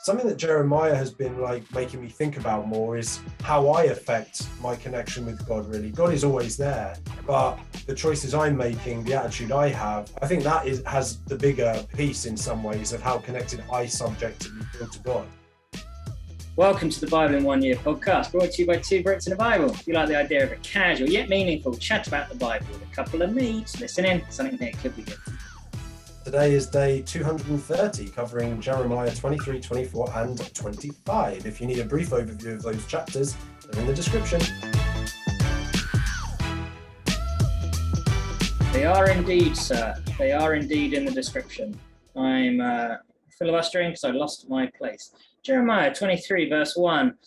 something that Jeremiah has been like making me think about more is how I affect my connection with God, really. God is always there, but the choices I'm making, the attitude I have, I think that has the bigger piece in some ways of how connected I subjectively feel to God. Welcome to the Bible in 1 Year podcast, brought to you by two Brits and a Bible. If you like the idea of a casual yet meaningful chat about the Bible with a couple of mates, listen in, something here could be good. Today is day 230, covering Jeremiah 23, 24 and 25. If you need a brief overview of those chapters, they're in the description. They are indeed, sir. They are indeed in the description. I'm filibustering because I lost my place. Jeremiah 23, verse 1.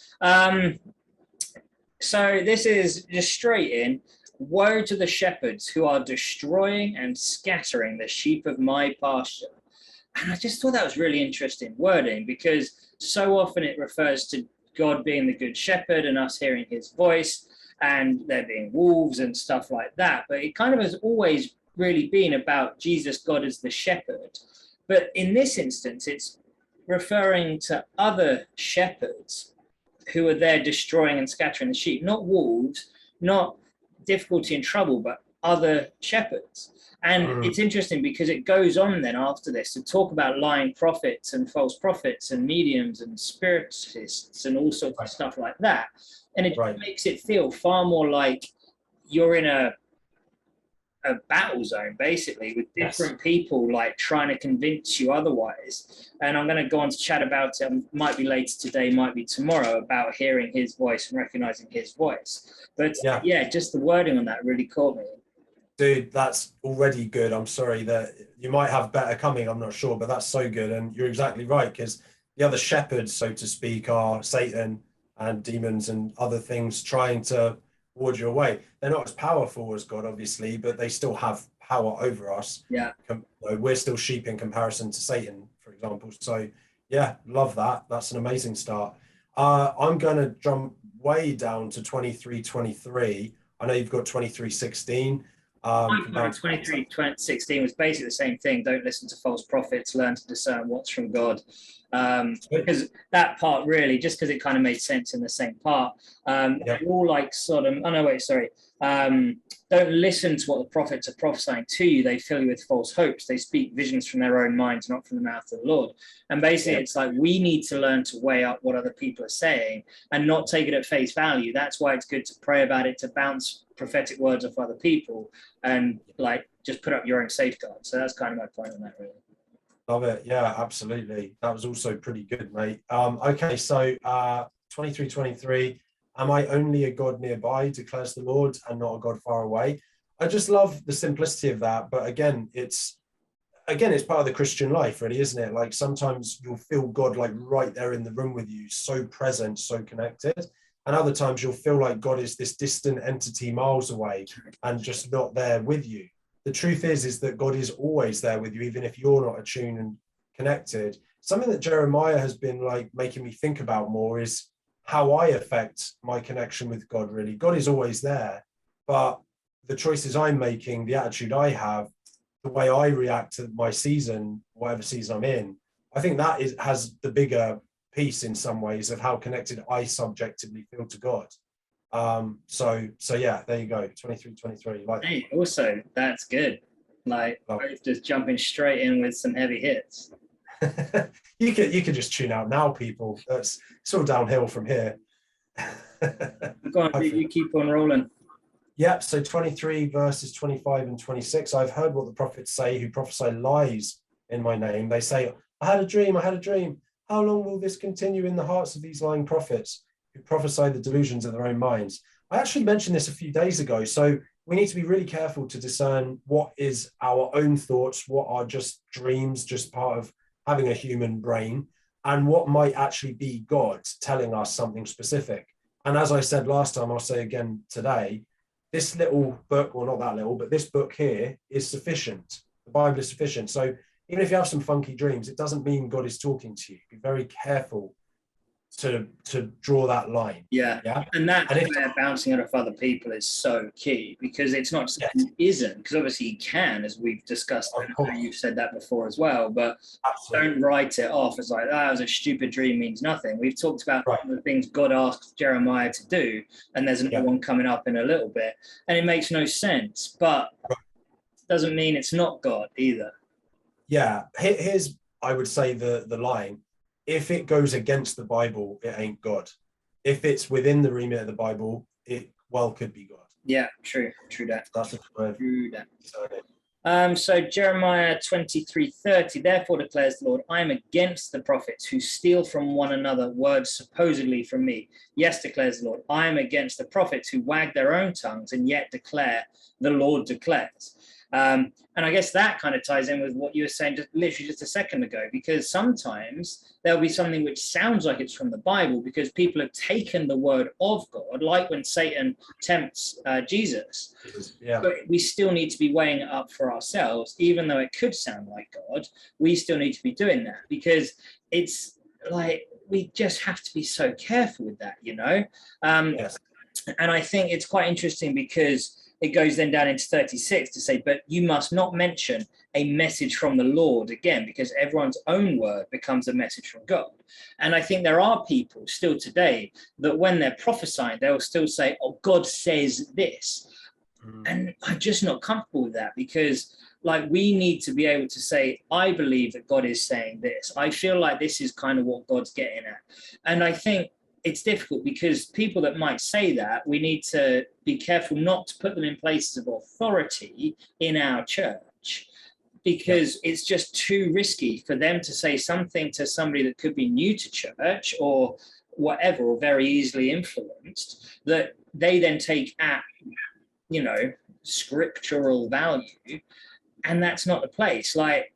So this is just straight in. Woe to the shepherds who are destroying and scattering the sheep of my pasture. And I just thought that was really interesting wording, because so often it refers to God being the good shepherd and us hearing his voice and there being wolves and stuff like that. But it kind of has always really been about Jesus, God as the shepherd. But in this instance, it's referring to other shepherds who are there destroying and scattering the sheep, not wolves, not difficulty and trouble, but other shepherds. And it's interesting because it goes on then after this to talk about lying prophets and false prophets and mediums and spiritists and all sorts of stuff like that. And it makes it feel far more like you're in a battle zone, basically, with different people like trying to convince you otherwise. And I'm going to go on to chat about it. Might be later today, might be tomorrow, about hearing his voice and recognizing his voice. But yeah, just the wording on that really caught me. Dude, that's already good. I'm sorry that you might have better coming, I'm not sure, but that's so good. And you're exactly right, because the other shepherds, so to speak, are Satan and demons and other things trying to ward you away. They're not as powerful as God, obviously, but they still have power over us. Yeah. We're still sheep in comparison to Satan, for example. So yeah, love that. That's an amazing start. I'm going to jump way down to 23:23. I know you've got 23:16. 23:16 was basically the same thing. Don't listen to false prophets, learn to discern what's from God. Because that part really, just because it kind of made sense in the same part, they're all like Sodom. Oh no, wait, sorry. Don't listen to what the prophets are prophesying to you. They fill you with false hopes. They speak visions from their own minds, not from the mouth of the Lord. And basically, it's like we need to learn to weigh up what other people are saying and not take it at face value. That's why it's good to pray about it, to bounce prophetic words off other people, and like just put up your own safeguard. So that's kind of my point on that, really. Love it. Yeah, absolutely. That was also pretty good, mate. Okay, so 23:23. Am I only a God nearby, declares the Lord, and not a God far away? I just love the simplicity of that. But again, it's part of the Christian life, really, isn't it? Like sometimes you'll feel God like right there in the room with you, so present, so connected. And other times you'll feel like God is this distant entity miles away and just not there with you. The truth is that God is always there with you, even if you're not attuned and connected. Something that Jeremiah has been like making me think about more is how I affect my connection with God, really. God is always there, but the choices I'm making, the attitude I have, the way I react to my season, whatever season I'm in, I think that has the bigger piece in some ways of how connected I subjectively feel to God. So yeah, there you go. 23:23. Like, hey, also that's good. Like both just jumping straight in with some heavy hits. you could just tune out now, people. It's all downhill from here. Go on, you keep on rolling. Yeah, so 23 verses 25 and 26. I've heard what the prophets say who prophesy lies in my name. They say, I had a dream. How long will this continue in the hearts of these lying prophets who prophesy the delusions of their own minds? I actually mentioned this a few days ago. So we need to be really careful to discern what is our own thoughts, what are just dreams, just part of having a human brain, and what might actually be God telling us something specific. And as I said last time, I'll say again today, this little book, well, not that little, but this book here is sufficient. The Bible is sufficient. So even if you have some funky dreams, it doesn't mean God is talking to you. Be very careful to draw that line. Yeah. Yeah. And that's And if, where bouncing it off other people is so key, because it's not just yes, he isn't, because obviously he can, as we've discussed, of and I course, know you've said that before as well, but absolutely. don't write it off as like, that was a stupid dream, means nothing. We've talked about Right. the things God asked Jeremiah to do, and there's another one coming up in a little bit, and it makes no sense, but doesn't mean it's not God either. Yeah. Here's, I would say, the line: if it goes against the Bible, it ain't God. If it's within the remit of the Bible, it well could be God. Yeah, true that. That's a good True that. way. So Jeremiah 23:30, therefore declares the Lord, I am against the prophets who steal from one another words supposedly from me. Yes, declares the Lord, I am against the prophets who wag their own tongues and yet declare, the Lord declares. And I guess that kind of ties in with what you were saying literally just a second ago, because sometimes there'll be something which sounds like it's from the Bible because people have taken the word of God, like when Satan tempts Jesus. Yeah. But we still need to be weighing it up for ourselves, even though it could sound like God. We still need to be doing that, because it's like we just have to be so careful with that, you know? Yes. And I think it's quite interesting because it goes then down into 36 to say, but you must not mention a message from the Lord again, because everyone's own word becomes a message from God. And I think there are people still today that when they're prophesying, they'll still say, oh, God says this. And I'm just not comfortable with that, because like we need to be able to say, I believe that God is saying this. I feel like this is kind of what God's getting at. And I think it's difficult because people that might say that, we need to be careful not to put them in places of authority in our church, because it's just too risky for them to say something to somebody that could be new to church or whatever, or very easily influenced, that they then take at, you know, scriptural value. And that's not the place. Like,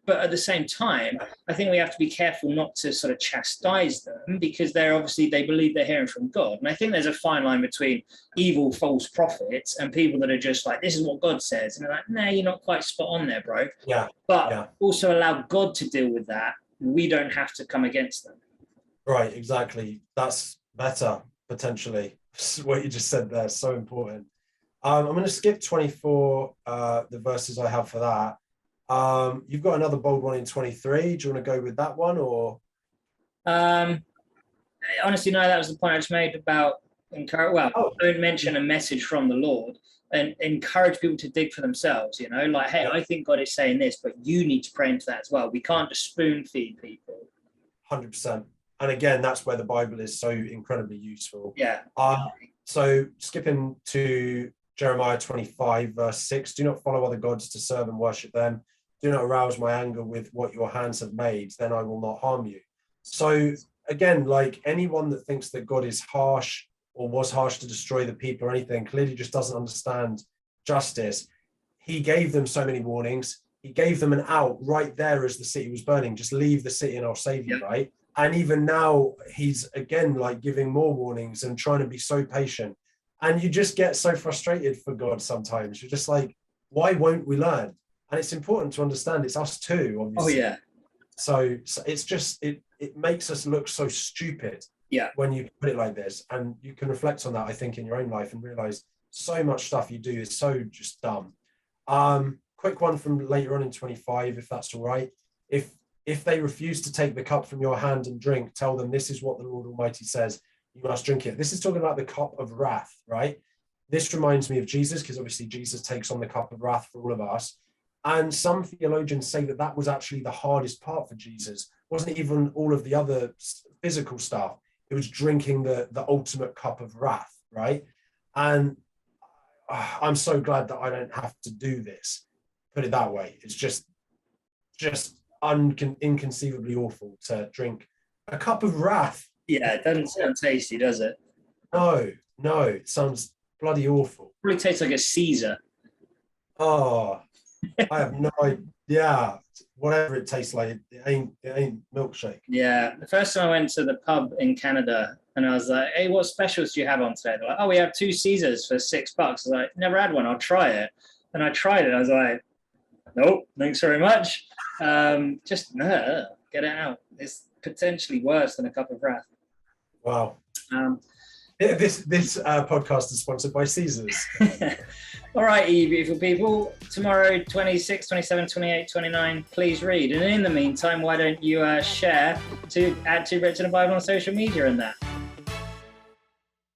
but at the same time, I think we have to be careful not to sort of chastise them, because they're obviously, they believe they're hearing from God. And I think there's a fine line between evil false prophets and people that are just like, this is what God says. And they're like, nah, you're not quite spot on there, bro. Yeah. But also allow God to deal with that. We don't have to come against them. Right, exactly. That's better, potentially. What you just said there is so important. I'm going to skip 24, the verses I have for that. You've got another bold one in 23. Do you want to go with that one, or? Honestly, no, that was the point I just made about don't mention a message from the Lord, and encourage people to dig for themselves, you know, like, hey, I think God is saying this, but you need to pray into that as well. We can't just spoon feed people. 100%. And again, that's where the Bible is so incredibly useful. Yeah. So skipping to Jeremiah 25, verse 6, do not follow other gods to serve and worship them. Do not arouse my anger with what your hands have made, then I will not harm you. So again, like anyone that thinks that God is harsh or was harsh to destroy the people or anything, clearly just doesn't understand justice. He gave them so many warnings. He gave them an out right there as the city was burning. Just leave the city and I'll save you, right? And even now, he's again like giving more warnings and trying to be so patient. And you just get so frustrated for God sometimes. You're just like, why won't we learn? And it's important to understand it's us too, obviously. Oh, yeah. So it's just, it makes us look so stupid when you put it like this. And you can reflect on that, I think, in your own life and realize so much stuff you do is so just dumb. Quick one from later on in 25, if that's all right. If they refuse to take the cup from your hand and drink, tell them this is what the Lord Almighty says. You must drink it. This is talking about the cup of wrath, right? This reminds me of Jesus, because obviously Jesus takes on the cup of wrath for all of us. And some theologians say that that was actually the hardest part for Jesus. It wasn't even all of the other physical stuff. It was drinking the ultimate cup of wrath, right? And I'm so glad that I don't have to do this. Put it that way. It's just inconceivably awful to drink a cup of wrath. Yeah, it doesn't sound tasty, does it? No, it sounds bloody awful. Probably tastes like a Caesar. Oh, I have no idea. Whatever it tastes like, it ain't milkshake. Yeah, the first time I went to the pub in Canada and I was like, hey, what specials do you have on today? They're like, oh, we have 2 Caesars for $6. I was like, never had one, I'll try it. And I tried it, I was like, nope, thanks very much. Just get it out. potentially worse than a cup of wrath. Wow. Um, This podcast is sponsored by Caesars. All right, you beautiful people. Tomorrow, 26, 27, 28, 29, please read. And in the meantime, why don't you share to add 2 Brits in the Bible on social media and that?